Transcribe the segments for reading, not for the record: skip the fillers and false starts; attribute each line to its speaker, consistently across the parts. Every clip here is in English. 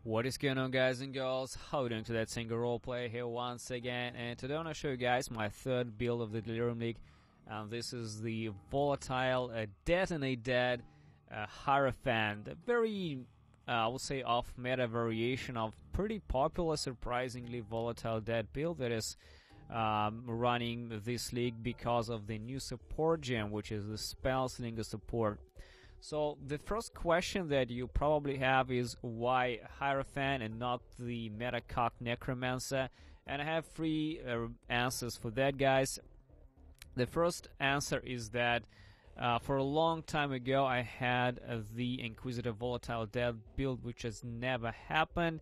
Speaker 1: What is going on, guys and girls? How are you doing today? It's Single Roleplay here once again, and today I want to show you guys my third build of the Delirium League. This is the Volatile Detonate Dead Hierophant, a very, I would say, off-meta variation of pretty popular, surprisingly volatile dead build that is running this league because of the new support gem, which is the Spellslinger support. So the first question that you probably have is why Hierophant and not the meta-cock Necromancer, and I have three answers for that, guys. The first answer is that for a long time ago I had the Inquisitor Volatile Dead build, which has never happened.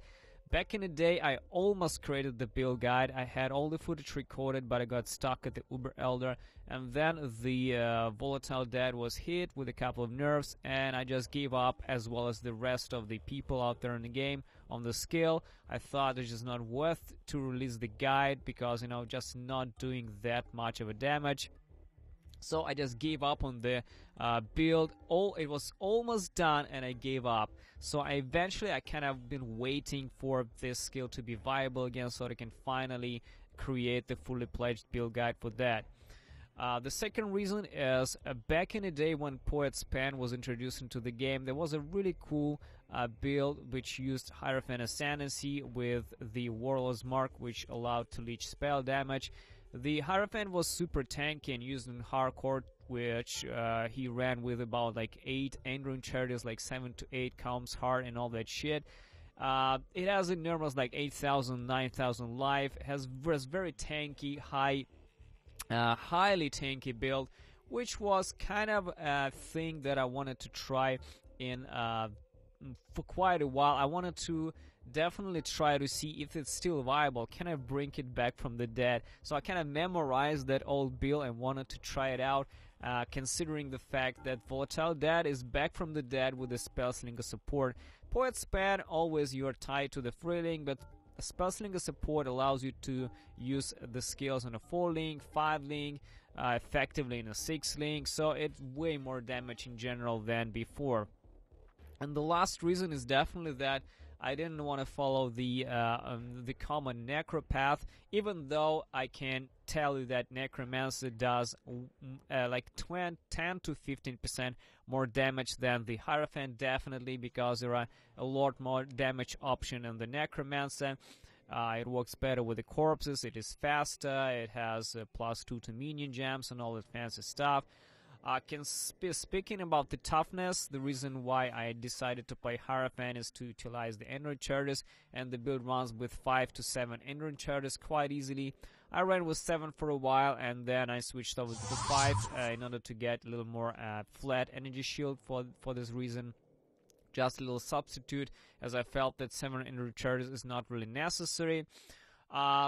Speaker 1: Back in the day, I almost created the build guide. I had all the footage recorded, but I got stuck at the Uber Elder, and then the Volatile Dead was hit with a couple of nerfs, and I just gave up, as well as the rest of the people out there in the game on the skill. I thought it's just not worth to release the guide because, you know, just not doing that much of a damage. So I just gave up on the build. It was almost done and I gave up. So I kind of been waiting for this skill to be viable again so that I can finally create the fully pledged build guide for that. The second reason is back in the day when Poet's Pen was introduced into the game, there was a really cool build which used Hierophant Ascendancy with the Warlord's Mark, which allowed to leech spell damage. The Hierophant was super tanky and used in hardcore, which he ran with about like 8 Enduring Charities, like 7 to 8 Calms Heart and all that shit. It has enormous like 8,000, 9,000 life, has very tanky, highly tanky build, which was kind of a thing that I wanted to try in for quite a while. I wanted to definitely try to see if it's still viable. Can I bring it back from the dead? So I kind of memorized that old build and wanted to try it out, considering the fact that Volatile Dead is back from the dead with the Spellslinger support. Poet's Pen, always you're tied to the Freeling, but Spellslinger support allows you to use the skills on a 4-link, 5-link, effectively in a 6-link, so it's way more damage in general than before. And the last reason is definitely that I didn't want to follow the common Necro path, even though I can tell you that Necromancer does like 10 to 15% more damage than the Hierophant, definitely, because there are a lot more damage option in the Necromancer. It works better with the corpses, it is faster, it has +2 to minion jams and all that fancy stuff. Speaking about the toughness, the reason why I decided to play Hierophant is to utilize the Enduring Charities, and the build runs with 5 to 7 Enduring Charities quite easily. I ran with 7 for a while, and then I switched over to 5 in order to get a little more flat energy shield for this reason. Just a little substitute, as I felt that 7 Enduring Charities is not really necessary.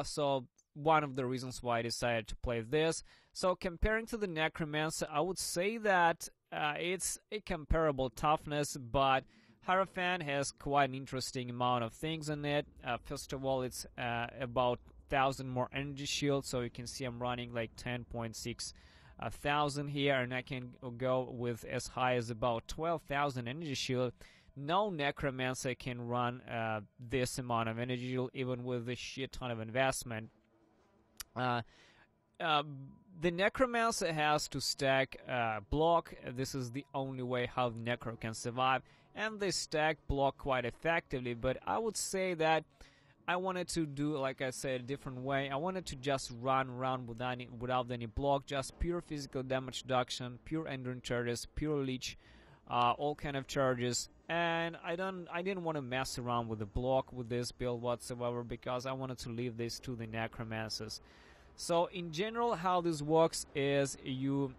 Speaker 1: So one of the reasons why I decided to play this. So comparing to the Necromancer, I would say that it's a comparable toughness, but Hierophant has quite an interesting amount of things in it. First of all, it's about 1,000 more energy shield, so you can see I'm running like 10.6 thousand here, and I can go with as high as about 12,000 energy shield. No Necromancer can run this amount of energy shield, even with a shit ton of investment. The Necromancer has to stack block. This is the only way how Necro can survive, and they stack block quite effectively, but I would say that I wanted to do, like I said, a different way. I wanted to just run around without any block, just pure physical damage reduction, pure Enduring Charges, pure leech, all kind of charges. And I didn't want to mess around with the block with this build whatsoever, because I wanted to leave this to the Necromancers. So in general, how this works is you,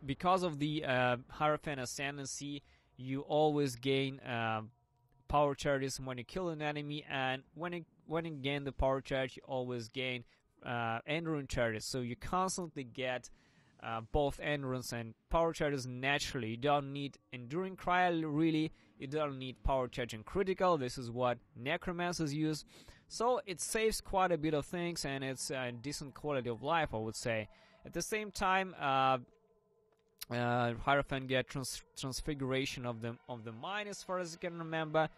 Speaker 1: because of the Hierophant Ascendancy, you always gain power charges when you kill an enemy, and when you gain the power charge, you always gain Enduring Charges. So you constantly get both endurance and power charges naturally. You don't need Enduring Cry really, you don't need power charge and critical. This is what Necromancers use. So it saves quite a bit of things, and it's a decent quality of life, I would say. At the same time, Hierophant get transfiguration of the mind, as far as I can remember.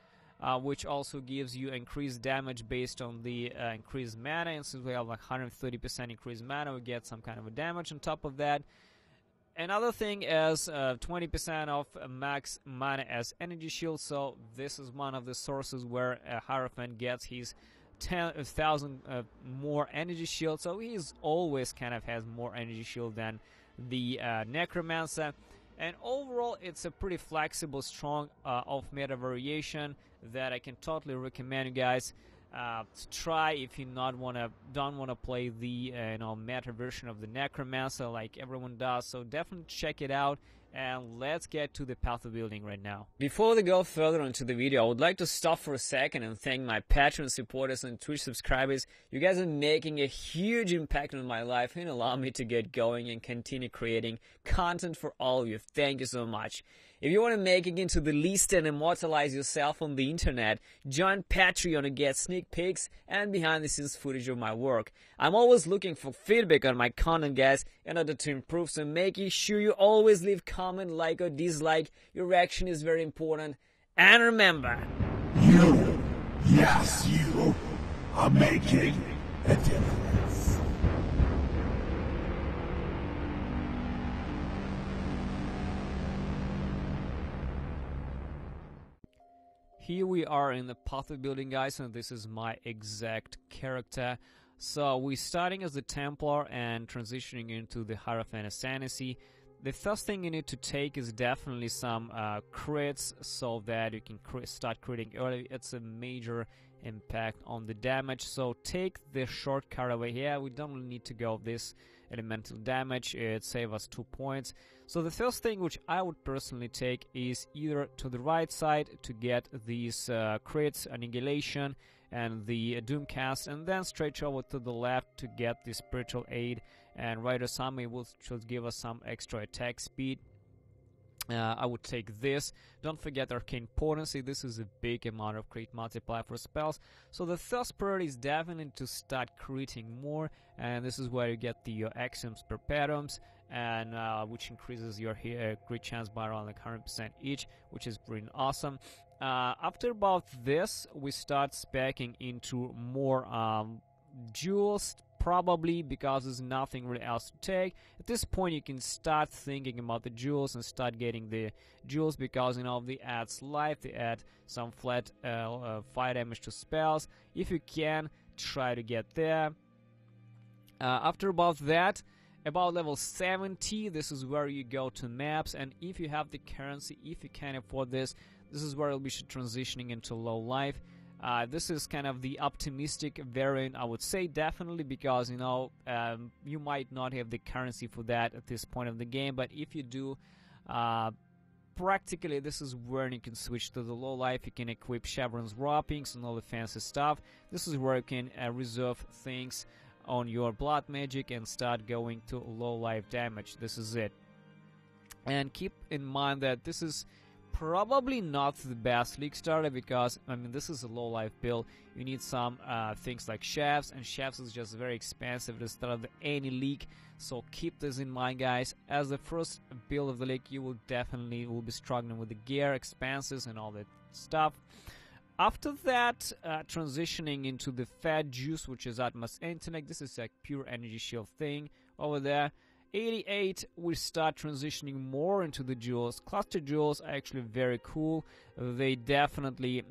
Speaker 1: which also gives you increased damage based on the increased mana. And since we have like 130% increased mana, we get some kind of a damage on top of that. Another thing is 20% of max mana as energy shield, so this is one of the sources where Hierophant gets his 10,000 more energy shield, so he's always kind of has more energy shield than the Necromancer. And overall, it's a pretty flexible, strong off-meta variation that I can totally recommend you guys to try if you don't wanna play the meta version of the Necromancer like everyone does. So definitely check it out. And let's get to the path of building right now. Before we go further into the video, I would like to stop for a second and thank my Patreon supporters and Twitch subscribers. You guys are making a huge impact on my life and allow me to get going and continue creating content for all of you. Thank you so much. If you want to make it into the list and immortalize yourself on the internet, join Patreon to get sneak peeks and behind the scenes footage of my work. I'm always looking for feedback on my content, guys, in order to improve, so making sure you always leave comment, like or dislike. Your reaction is very important. And remember,
Speaker 2: you, yes you, are making a difference.
Speaker 1: Here we are in the path of building, guys, and this is my exact character. So we're starting as the Templar and transitioning into the Hierophant Ascendancy. The first thing you need to take is definitely some crits so that you can start critting early. It's a major impact on the damage. So take the shortcut over here. We don't really need to go this elemental damage. It saves us 2 points. So the first thing which I would personally take is either to the right side to get these crits, Annihilation, and the Doomcast, and then straight over to the left to get the Spiritual Aid and Rider's Army, which should give us some extra attack speed. I would take this. Don't forget Arcane Potency. This is a big amount of crit multiplier for spells. So the first priority is definitely to start critting more, and this is where you get your Axioms Perpetuums, and which increases your crit chance by around like 100% each, which is pretty awesome. After about this, we start speccing into more jewels, probably because there's nothing really else to take. At this point, you can start thinking about the jewels and start getting the jewels because, they adds life, they add some flat fire damage to spells. If you can, try to get there. After about that, about level 70, this is where you go to maps, and if you have the currency, if you can afford this, this is where you'll be transitioning into low life. This is kind of the optimistic variant, I would say, definitely, because you might not have the currency for that at this point of the game, but if you do, practically this is where you can switch to the low life. You can equip Chevron's wrappings and all the fancy stuff. This is where you can reserve things on your blood magic and start going to low life damage. This is it. And keep in mind that this is probably not the best league starter because, this is a low life build. You need some things like shafts, and shafts is just very expensive to start any league. So keep this in mind, guys. As the first build of the league, you will definitely be struggling with the gear, expenses, and all that stuff. After that, transitioning into the Fat Juice, which is Atmos Intellect. This is a pure energy shield thing over there. 88, we start transitioning more into the jewels. Cluster jewels are actually very cool. They definitely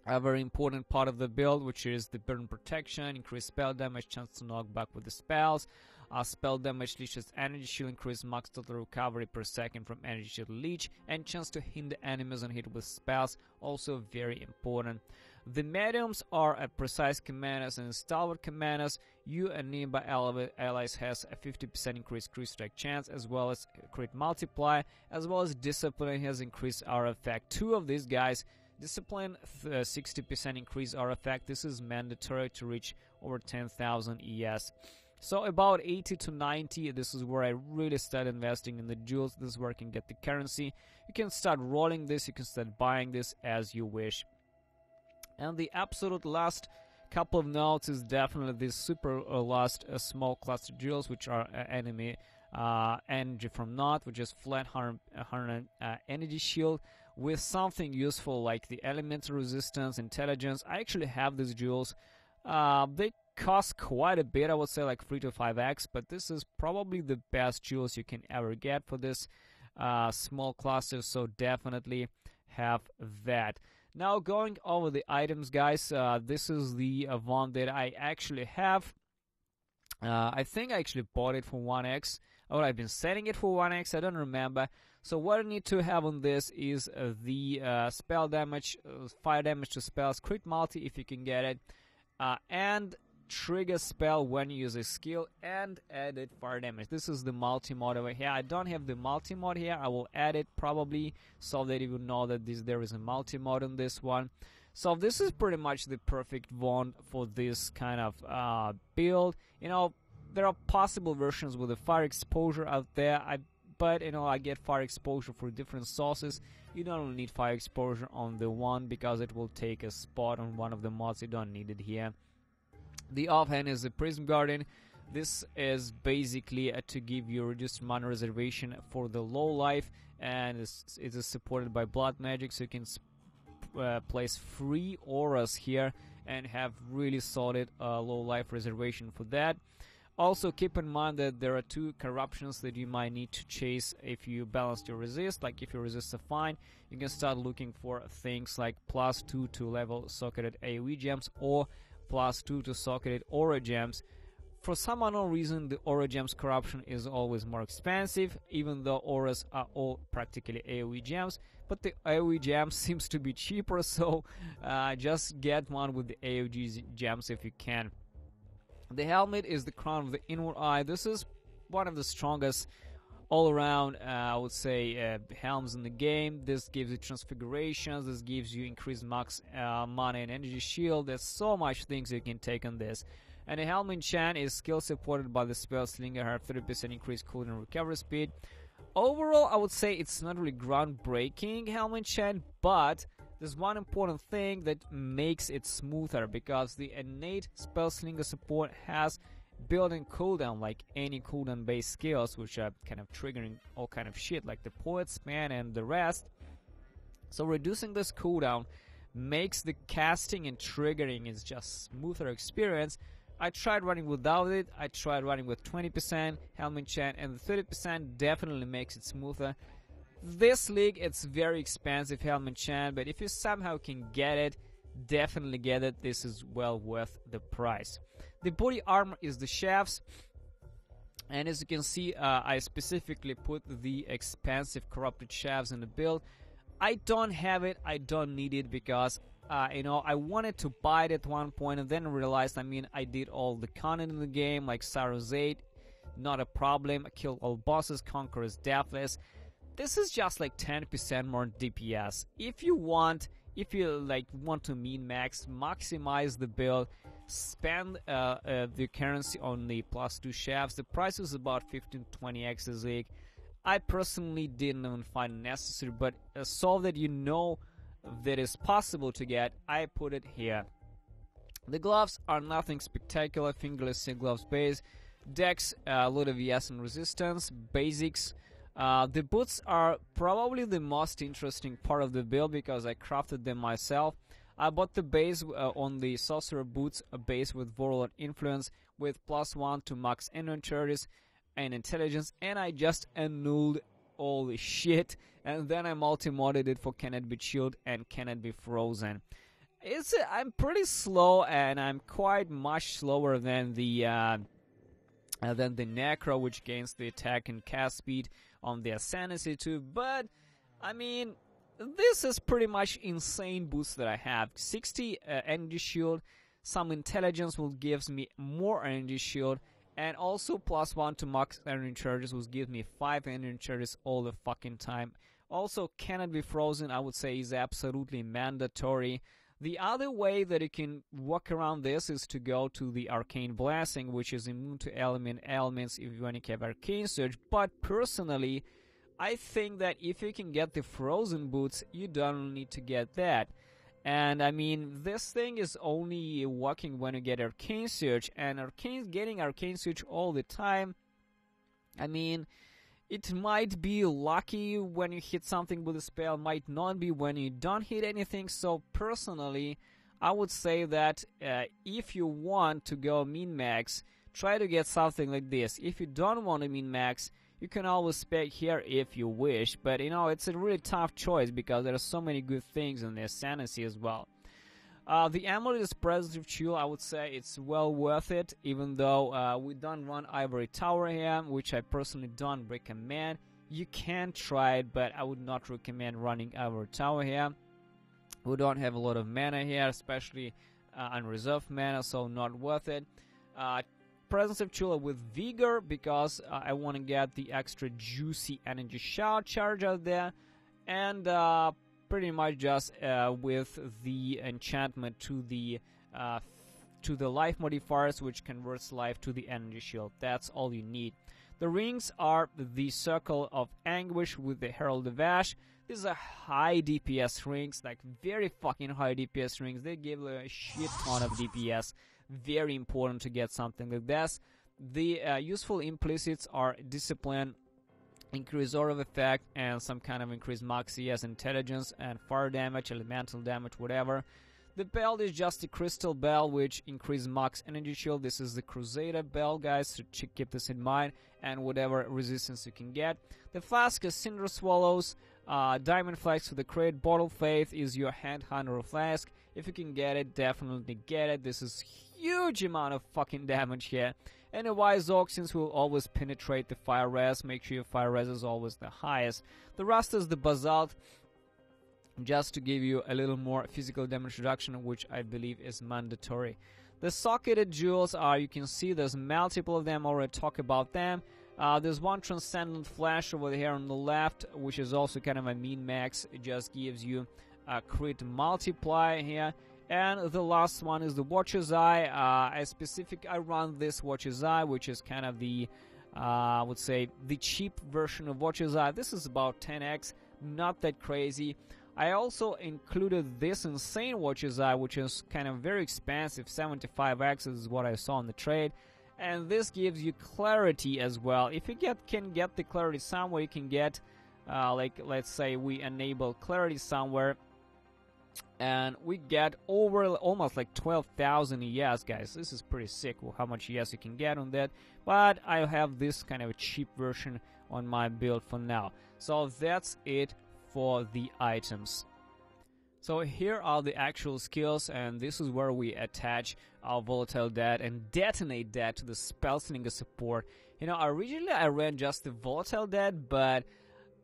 Speaker 1: a very important part of the build, which is the burn protection, increased spell damage, chance to knock back with the spells. Spell damage leeches energy shield, increase max total recovery per second from energy shield leech, and chance to hinder enemies on hit with spells, also very important. The mediums are precise commanders and stalwart commanders. You and nearby allies has a 50% increased crit strike chance, as well as crit multiply, as well as discipline has increased R effect. Two of these guys, discipline 60% increased R effect. This is mandatory to reach over 10,000 ES. So about 80 to 90, this is where I really start investing in the jewels. This is where I can get the currency. You can start rolling this, you can start buying this as you wish. And the absolute last couple of notes is definitely this super last small cluster jewels, which are enemy energy from Not, which is flat 100 energy shield, with something useful like the elemental resistance, intelligence. I actually have these jewels. They cost quite a bit, I would say like 3 to 5x, but this is probably the best jewels you can ever get for this small cluster, so definitely have that. Now going over the items, guys, this is the one that I actually have. I think I actually bought it for 1x, or I've been selling it for 1x, I don't remember. So what I need to have on this is the spell damage, fire damage to spells, crit multi if you can get it, and trigger spell when you use a skill, and added fire damage. This is the multi-mod over here. I don't have the multi-mod here. I will add it probably so that you will know that there is a multi-mod on this one. So this is pretty much the perfect wand for this kind of build. You know, there are possible versions with a fire exposure out there, but you know, I get fire exposure for different sources. You don't need fire exposure on the one because it will take a spot on one of the mods. You don't need it here. The offhand is the Prism Garden. This is basically to give you reduced mana reservation for the low life, and it is supported by blood magic, so you can place 3 auras here and have really solid low life reservation for that. Also keep in mind that there are 2 corruptions that you might need to chase if you balance your resist. Like if your resist are fine, you can start looking for things like +2 to level socketed AoE gems or +2 to socketed aura gems. For some unknown reason, the aura gems corruption is always more expensive, even though auras are all practically AoE gems. But the AoE gems seems to be cheaper, so just get one with the AoE gems if you can. The helmet is the crown of the inward eye. This is one of the strongest all-around, I would say, helms in the game. This gives you transfigurations. This gives you increased max mana and energy shield. There's so much things you can take on this. And the helmet enchant is skill supported by the Spellslinger. Have 30% increased cooldown recovery speed. Overall, I would say it's not really groundbreaking helmet enchant, but there's one important thing that makes it smoother, because the innate Spellslinger support has built-in cooldown, like any cooldown based skills, which are kind of triggering all kind of shit like the Poet's Man and the rest. So reducing this cooldown makes the casting and triggering is just smoother experience. I tried running without it. I tried running with 20% helmet enchant, and the 30% definitely makes it smoother. This league, it's very expensive helmet enchant, but if you somehow can get it, definitely get it. This is well worth the price. The body armor is the shafts, and as you can see, I specifically put the expensive corrupted shafts in the build. I don't have it, I don't need it, because you know, I wanted to buy it at one point and then realized, I mean, I did all the content in the game, like Saros 8, not a problem. I killed all bosses, Conqueror's Deathless. This is just like 10% more DPS. If you like want to min-max, maximize the build, spend the currency on the +2 shafts. The price is about 15-20x a zig. I personally didn't even find it necessary, but so that you know that is possible to get, I put it here. The gloves are nothing spectacular, fingerless silk gloves base, dex, a lot of ES and resistance, basics. The boots are probably the most interesting part of the build because I crafted them myself. I bought the base on the Sorcerer Boots, a base with Volatile Influence with +1 to max inventories and intelligence, and I just annulled all the shit, and then I multi-modded it for Cannot Be Chilled and Cannot Be Frozen. I'm pretty slow, and I'm quite much slower than the Necro, which gains the attack and cast speed on the Ascendancy too, but I mean, this is pretty much insane boost that I have. 60 energy shield, some intelligence will gives me more energy shield, and also +1 to max energy charges will give me 5 energy charges all the fucking time. Also, Cannot Be Frozen, I would say, is absolutely mandatory. The other way that you can walk around this is to go to the Arcane Blessing, which is immune to elements if you want to have Arcane Surge. But personally, I think that if you can get the Frozen Boots, you don't need to get that. And I mean, this thing is only working when you get Arcane Surge, and getting Arcane Surge all the time, I mean, It might be lucky when you hit something with a spell, might not be when you don't hit anything. So personally, I would say that if you want to go min-max, try to get something like this. If you don't want to min-max, you can always spec here if you wish, but you know, it's a really tough choice because there are so many good things in the Ascendancy as well. The Amulet is Preservative Chill. I would say it's well worth it, even though we don't run Ivory Tower here, which I personally don't recommend. You can try it, but I would not recommend running Ivory Tower here. We don't have a lot of mana here, especially unreserved mana, so not worth it. Presence of Chula with Vigor, because I want to get the extra juicy energy shout charge out there, and pretty much just with the enchantment to the life modifiers, which converts life to the energy shield. That's all you need. The rings are the Circle of Anguish with the Herald of Ash. These are high DPS rings, like very fucking high DPS rings. They give a shit ton of DPS. Very important to get something like this. The useful implicits are Discipline, increased Aura of Effect, and some kind of increased max CS, Intelligence, and fire damage, elemental damage, whatever. The belt is just a crystal belt, which increases max energy shield. This is the Crusader belt, guys, so keep this in mind, and whatever resistance you can get. The flask is Cinder Swallows. Diamond Flask for the crate. Bottle Faith is your hand hunter flask. If you can get it, definitely get it. This is huge amount of fucking damage here. And a Wise Oak, since will always penetrate the fire res, make sure your fire res is always the highest. The rest is the Basalt, just to give you a little more physical damage reduction, which I believe is mandatory. The Socketed Jewels are, you can see there's multiple of them, already talk about them. There's one Transcendent Flash over here on the left, which is also kind of a min-max. It just gives you a crit multiply here. And the last one is the Watcher's Eye. I run this Watcher's Eye, which is kind of the, I would say, the cheap version of Watcher's Eye. This is about 10x, not that crazy. I also included this Insane Watcher's Eye, which is kind of very expensive, 75x is what I saw in the trade. And this gives you clarity as well. If you can get the clarity somewhere, you can get, like, let's say we enable clarity somewhere, and we get over almost like 12,000 ES, guys. This is pretty sick how much ES you can get on that. But I have this kind of a cheap version on my build for now. So that's it for the items. So here are the actual skills, and this is where we attach our Volatile Dat and Detonate Dat to the Spellslinger support. You know, originally I ran just the Volatile Dat, but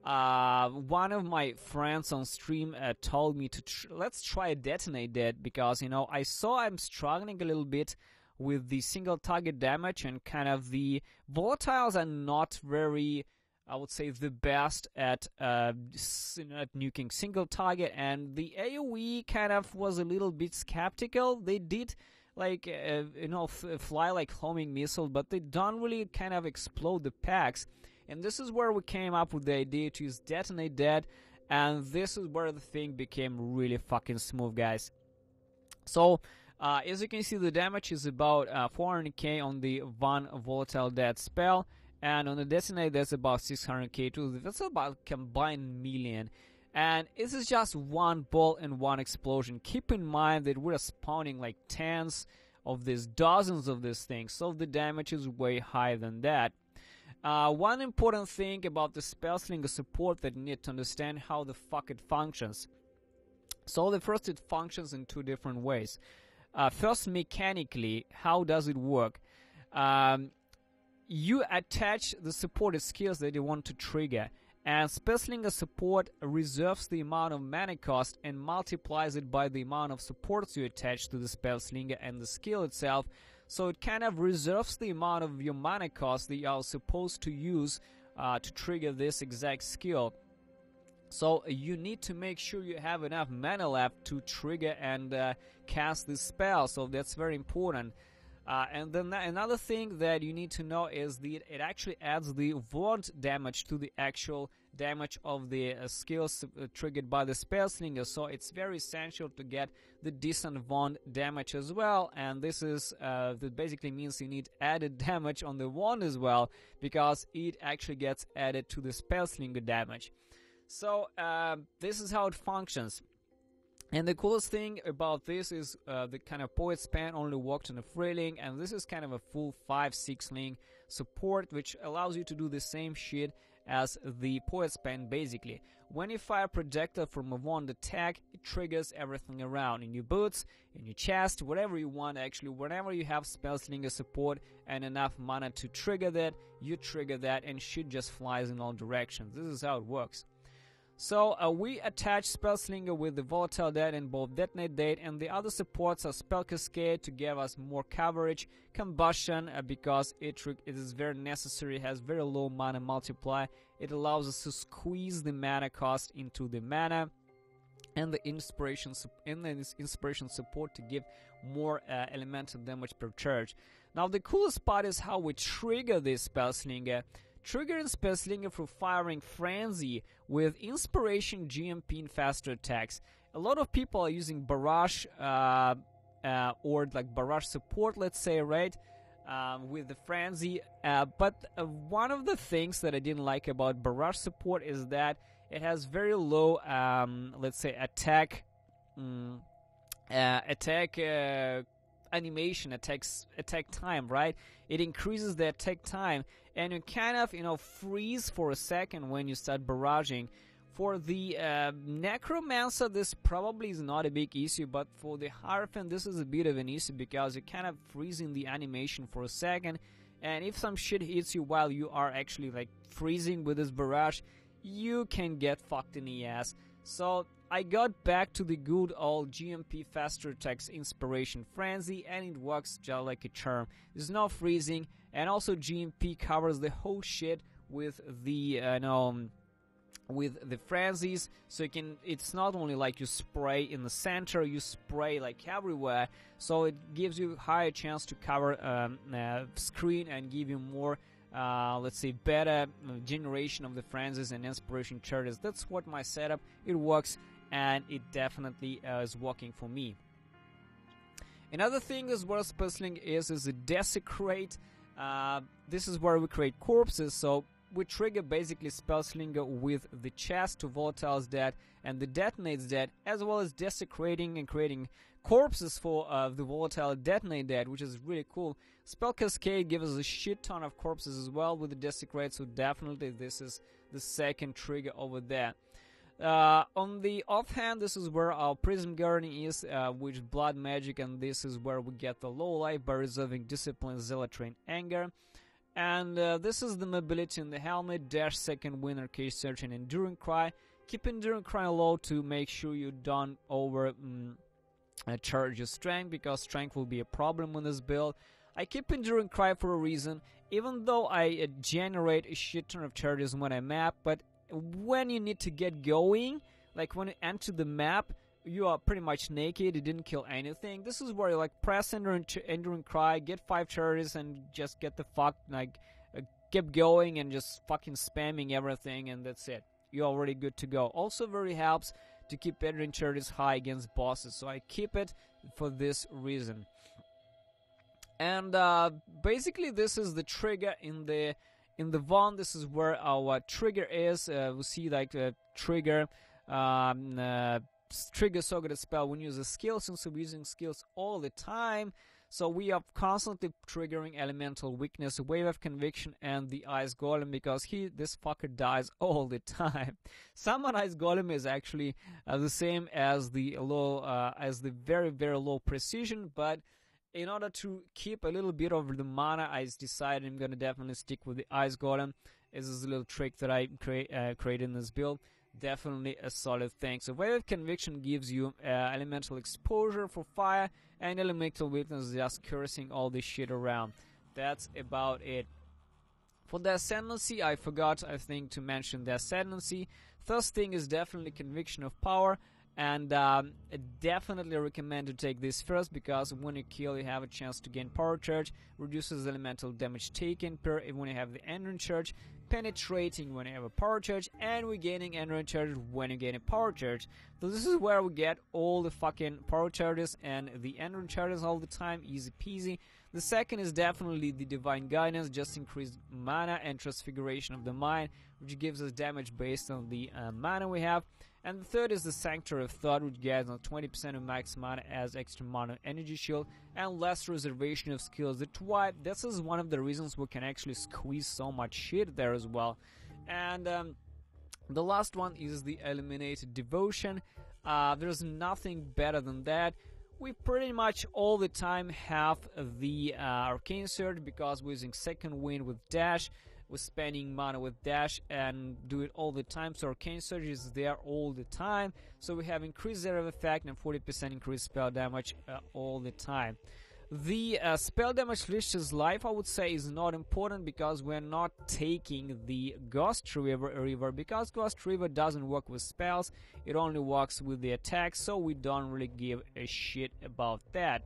Speaker 1: one of my friends on stream told me to let's try Detonate Dat, because, you know, I saw I'm struggling a little bit with the single target damage, and kind of the Volatiles are not very, I would say, the best at nuking single target, and the AoE kind of was a little bit skeptical. They did, like, you know, fly like homing missile, but they don't really kind of explode the packs. And this is where we came up with the idea to use Detonate Dat, and this is where the thing became really fucking smooth, guys. So, as you can see, the damage is about 400k on the one Volatile Dat spell, and on the Detonate that's about 600k too. That's about combined million. And this is just one ball and one explosion. Keep in mind that we're spawning like tens of these, dozens of these things, so the damage is way higher than that. One important thing about the Spellslinger support that you need to understand how the fuck it functions. So the first, it functions in two different ways. First, mechanically, how does it work? You attach the supported skills that you want to trigger, and Spellslinger support reserves the amount of mana cost and multiplies it by the amount of supports you attach to the Spellslinger and the skill itself. So it kind of reserves the amount of your mana cost that you are supposed to use to trigger this exact skill. So you need to make sure you have enough mana left to trigger and cast this spell. So that's very important. And then another thing that you need to know is that it actually adds the wand damage to the actual damage of the skills triggered by the Spellslinger. So it's very essential to get the decent wand damage as well. And this is that basically means you need added damage on the wand as well, because it actually gets added to the Spellslinger damage. So this is how it functions. And the coolest thing about this is the kind of Poet Span only worked on a Freeling, and this is kind of a full 5-6 link support, which allows you to do the same shit as the Poet Span basically. When you fire projectile from a wand attack, it triggers everything around, in your boots, in your chest, whatever you want actually. Whenever you have Spellslinger support and enough mana to trigger that, you trigger that and shit just flies in all directions. This is how it works. So we attach Spellslinger with the Volatile Dead in both Detonate Date, and the other supports are Spell Cascade to give us more coverage, Combustion because it is very necessary, has very low mana multiply, it allows us to squeeze the mana cost into the mana, and the inspiration support to give more elemental damage per charge. Now the coolest part is how we trigger this Spellslinger. Triggering Spellslinger through firing Frenzy with Inspiration, GMP, and faster attacks. A lot of people are using Barrage or like Barrage support, let's say, right? With the Frenzy. But one of the things that I didn't like about Barrage support is that it has very low, let's say, attack animation, attack time, right? It increases the attack time, and you kind of, freeze for a second when you start barraging. For the Necromancer, this probably is not a big issue, but for the Hierophant, this is a bit of an issue because you're kind of freezing the animation for a second, and if some shit hits you while you are actually like freezing with this barrage, you can get fucked in the ass. So I got back to the good old GMP faster attacks Inspiration Frenzy, and it works just like a charm. There's no freezing, and also GMP covers the whole shit with the with the frenzies, so you can, it's not only like you spray in the center, you spray like everywhere, so it gives you higher chance to cover screen and give you more let's say better generation of the frenzies and inspiration charges. That's what my setup, it works, and it definitely is working for me. Another thing as well Spellslinger is a Desecrate. This is where we create corpses, so we trigger basically Spellslinger with the chest to Volatile's Dead and the Detonate's Dead, as well as desecrating and creating corpses for the Volatile Detonate Dead, which is really cool. Spell Cascade gives us a shit ton of corpses as well with the Desecrate, so definitely this is the second trigger over there. On the offhand, this is where our Prism Guardian is, which Blood Magic, and this is where we get the low life by reserving Discipline, Zealotry, and Anger. And this is the mobility in the helmet, dash, second wind, arcade search, and enduring cry. Keep enduring cry low to make sure you don't over charge your strength, because strength will be a problem in this build. I keep enduring cry for a reason, even though I generate a shit ton of charges when I map, but when you need to get going, like when you enter the map, you are pretty much naked, you didn't kill anything. This is where you like press enduring cry, get 5 charges, and just get the fuck, like, keep going and just fucking spamming everything, and that's it. You're already good to go. Also very helps to keep enduring charges high against bosses, so I keep it for this reason. And basically this is the trigger in the wand. This is where our trigger is. We see like trigger trigger so good a spell when you use a skill, since we're using skills all the time, so we are constantly triggering Elemental Weakness, Wave of Conviction, and the Ice Golem, because this fucker dies all the time. Summon Ice Golem is actually the same as the low as the very very low precision, but in order to keep a little bit of the mana, I decided I'm gonna definitely stick with the Ice Golem. This is a little trick that I created in this build. Definitely a solid thing. So Wave of Conviction gives you elemental exposure for fire, and Elemental Weakness is just cursing all this shit around. That's about it. For the Ascendancy, I forgot, I think, to mention the Ascendancy. First thing is definitely Conviction of Power, And I definitely recommend to take this first, because when you kill, you have a chance to gain power charge, reduces elemental damage taken per when you have the endurance charge, penetrating when you have a power charge, and we're gaining endurance charge when you gain a power charge. So this is where we get all the fucking power charges and the endurance charges all the time, easy peasy. The second is definitely the Divine Guidance, just increased mana and Transfiguration of the Mind, which gives us damage based on the mana we have. And the third is the Sanctuary of Thought, which gets on 20% of max mana as extra mana energy shield and less reservation of skills. That's why this is one of the reasons we can actually squeeze so much shit there as well. And the last one is the Eliminated Devotion. There's nothing better than that. We pretty much all the time have the Arcane Surge, because we're using Second Wind with Dash. We're spending mana with Dash and do it all the time, so Arcane Surge is there all the time. So we have increased area of effect and 40% increased spell damage all the time. The spell damage Lich's Life, I would say, is not important, because we're not taking the Ghost River, because Ghost River doesn't work with spells, it only works with the attacks, so we don't really give a shit about that.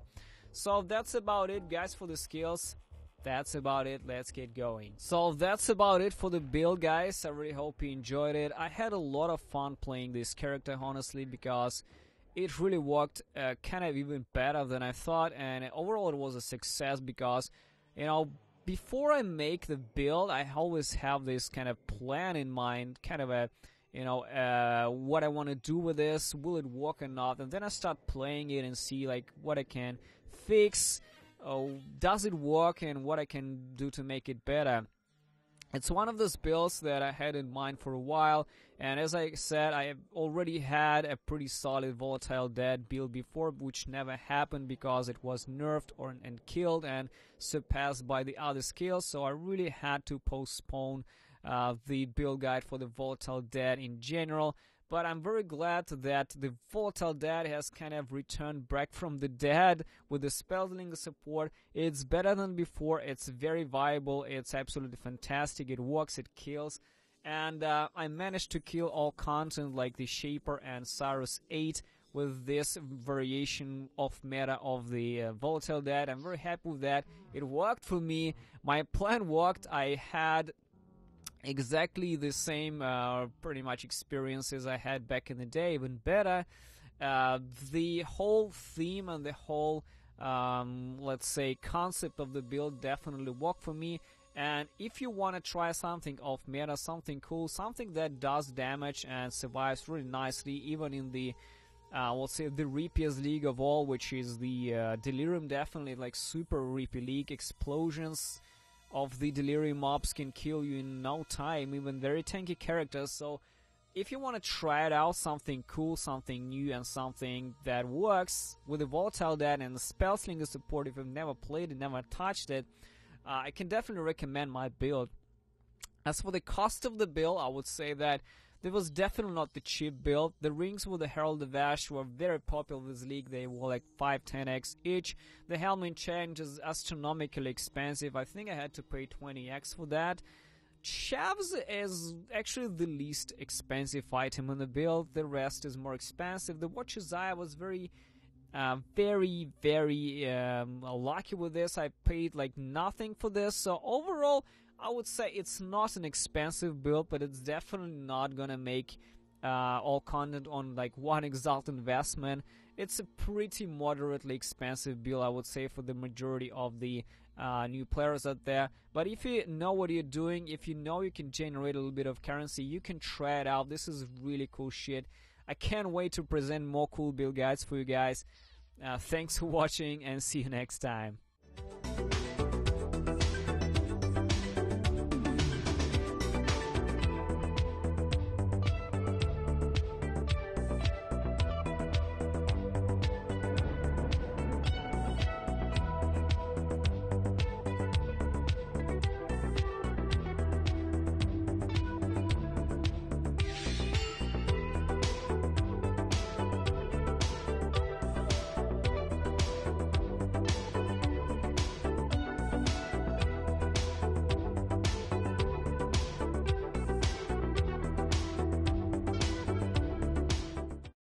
Speaker 1: So that's about it, guys, for the skills. That's about it, let's get going. So that's about it for the build, guys. I really hope you enjoyed it. I had a lot of fun playing this character, honestly, because it really worked kind of even better than I thought, and overall it was a success, because, you know, before I make the build, I always have this kind of plan in mind, kind of a, you know, what I want to do with this, will it work or not, and then I start playing it and see, like, what I can fix, does it work, and what I can do to make it better. It's one of those builds that I had in mind for a while, and as I said, I have already had a pretty solid Volatile Dead build before, which never happened because it was nerfed and killed and surpassed by the other skills, so I really had to postpone the build guide for the Volatile Dead in general. But I'm very glad that the Volatile Dead has kind of returned back from the dead with the Spellslinger support. It's better than before, it's very viable, it's absolutely fantastic, it works, it kills. And I managed to kill all content like the Shaper and Cyrus 8 with this variation of meta of the Volatile Dead. I'm very happy with that. It worked for me, my plan worked, I had exactly the same pretty much experiences I had back in the day, even better. The whole theme and the whole let's say concept of the build definitely worked for me, and if you want to try something off meta, something cool, something that does damage and survives really nicely even in the let's say the reapiest league of all, which is the Delirium, definitely like super reapy league, explosions of the Delirium mobs can kill you in no time, even very tanky characters. So if you want to try it out, something cool, something new, and something that works with the Volatile Dead and the Spellslinger support, if you've never played it, never touched it, I can definitely recommend my build. As for the cost of the build, I would say that there was definitely not the cheap build. The rings with the Herald of Ash were very popular in this league. They were like 5-10x each. The helmet change is astronomically expensive. I think I had to pay 20x for that. Shavs is actually the least expensive item in the build. The rest is more expensive. The Watcher's Eye was very lucky with this. I paid like nothing for this. So overall, I would say it's not an expensive build, but it's definitely not gonna make all content on like one Exalt investment. It's a pretty moderately expensive build, I would say, for the majority of the new players out there. But if you know what you're doing, if you know you can generate a little bit of currency, you can try it out. This is really cool shit. I can't wait to present more cool build guides for you guys. Thanks for watching, and see you next time.